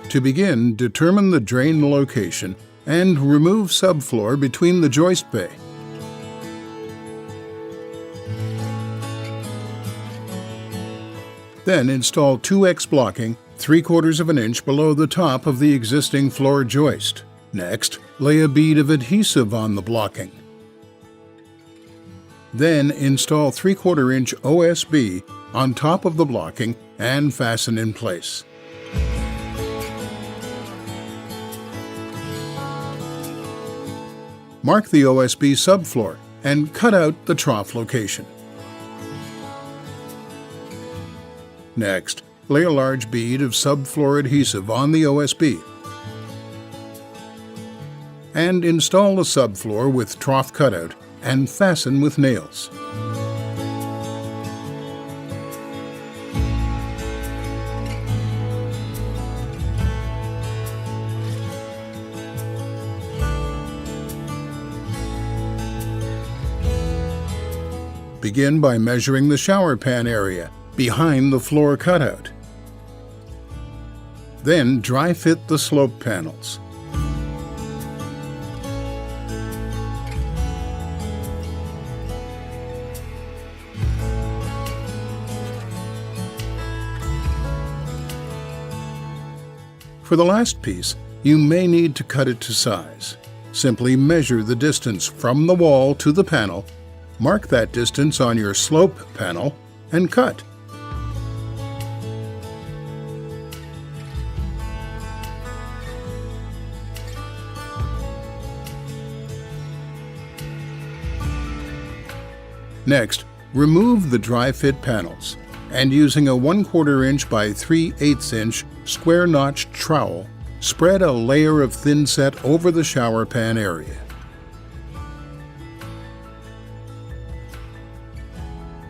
To begin, determine the drain location and remove subfloor between the joist bay. Then install 2x blocking 3/4 of an inch below the top of the existing floor joist. Next, lay a bead of adhesive on the blocking. Then install 3/4 inch OSB on top of the blocking and fasten in place. Mark the OSB subfloor and cut out the trough location. Next, lay a large bead of subfloor adhesive on the OSB and install the subfloor with trough cutout and fasten with nails. Begin by measuring the shower pan area behind the floor cutout. Then dry fit the slope panels. For the last piece, you may need to cut it to size. Simply measure the distance from the wall to the panel, mark that distance on your slope panel, and cut. Next, remove the dry fit panels, and using a 1/4 inch by 3/8 inch square notch trowel, spread a layer of thin set over the shower pan area.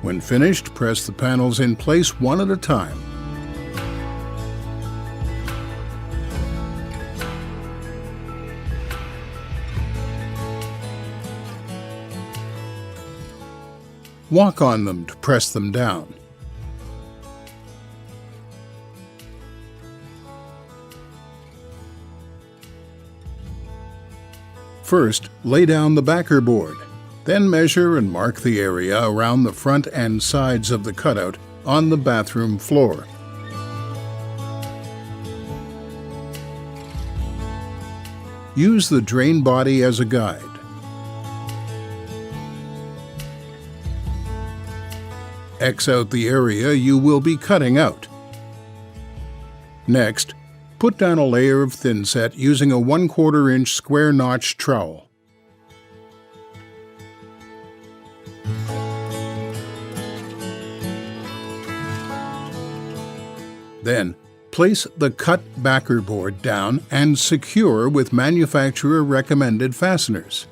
When finished, press the panels in place one at a time. Walk on them to press them down. First, lay down the backer board. Then measure and mark the area around the front and sides of the cutout on the bathroom floor. Use the drain body as a guide. X out the area you will be cutting out. Next, put down a layer of thinset using a 1/4 inch square notch trowel. Then, place the cut backer board down and secure with manufacturer recommended fasteners.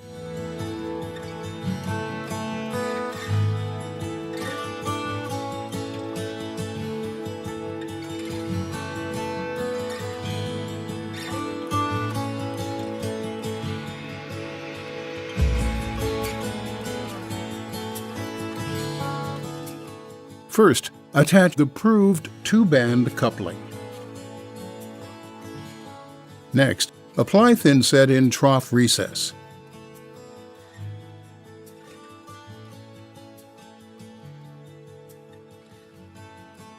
First, attach the proved 2-band coupling. Next, apply thinset in trough recess.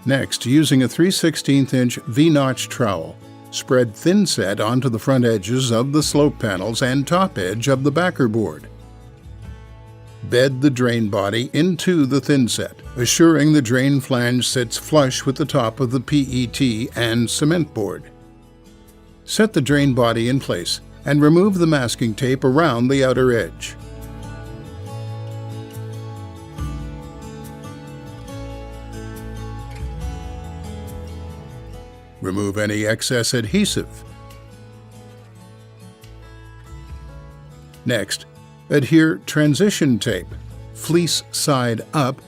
Next, using a 3/16 inch V-notch trowel, spread thinset onto the front edges of the slope panels and top edge of the backer board. Bed the drain body into the thinset, assuring the drain flange sits flush with the top of the PET and cement board. Set the drain body in place and remove the masking tape around the outer edge. Remove any excess adhesive. Next, adhere transition tape, fleece side up,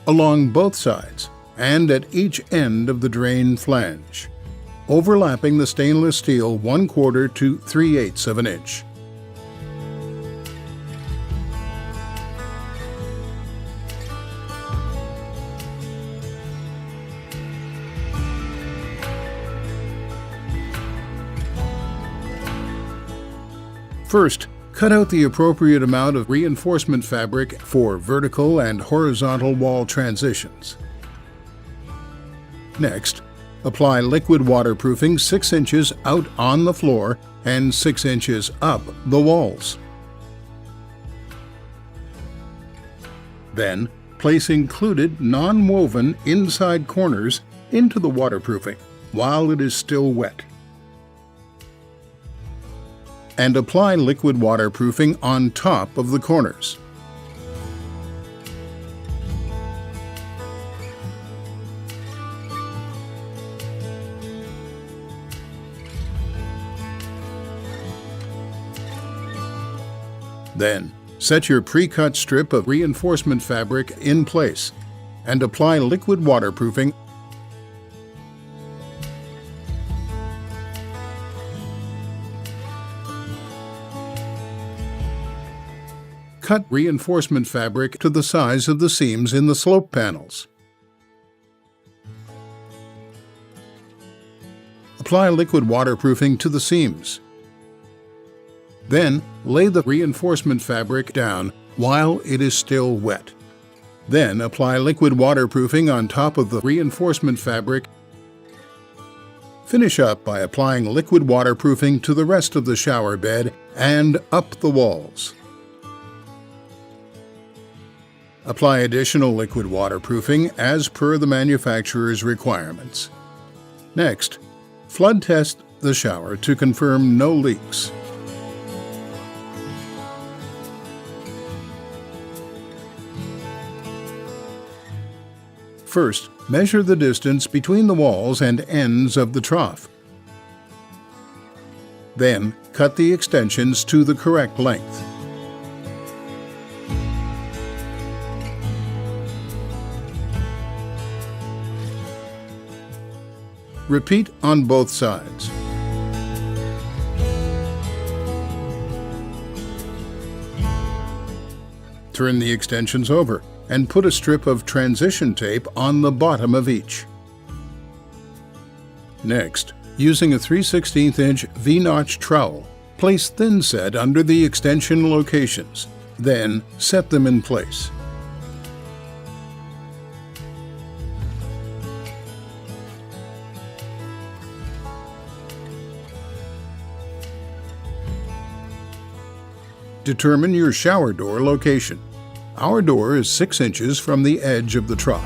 along both sides and at each end of the drain flange, overlapping the stainless steel 1/4 to 3/8 of an inch. First, cut out the appropriate amount of reinforcement fabric for vertical and horizontal wall transitions. Next, apply liquid waterproofing 6 inches out on the floor and 6 inches up the walls. Then, place included non-woven inside corners into the waterproofing while it is still wet. And apply liquid waterproofing on top of the corners. Then, set your pre-cut strip of reinforcement fabric in place and apply liquid waterproofing . Cut reinforcement fabric to the size of the seams in the slope panels. Apply liquid waterproofing to the seams. Then, lay the reinforcement fabric down while it is still wet. Then, apply liquid waterproofing on top of the reinforcement fabric. Finish up by applying liquid waterproofing to the rest of the shower bed and up the walls. Apply additional liquid waterproofing as per the manufacturer's requirements. Next, flood test the shower to confirm no leaks. First, measure the distance between the walls and ends of the trough. Then, cut the extensions to the correct length. Repeat on both sides. Turn the extensions over and put a strip of transition tape on the bottom of each. Next, using a 3/16" V-notch trowel, place thin set under the extension locations. Then, set them in place. Determine your shower door location. Our door is 6 inches from the edge of the trough.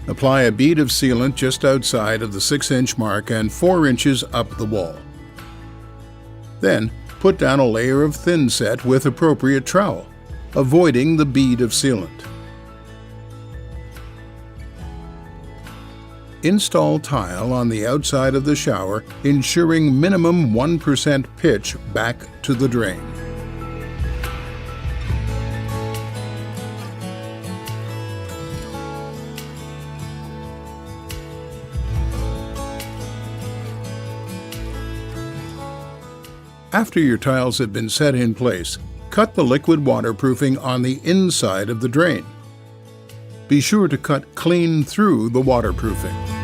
Apply a bead of sealant just outside of the 6-inch mark and 4 inches up the wall. Then, put down a layer of thin set with appropriate trowel, avoiding the bead of sealant. Install tile on the outside of the shower, ensuring minimum 1% pitch back to the drain. After your tiles have been set in place, cut the liquid waterproofing on the inside of the drain. Be sure to cut clean through the waterproofing.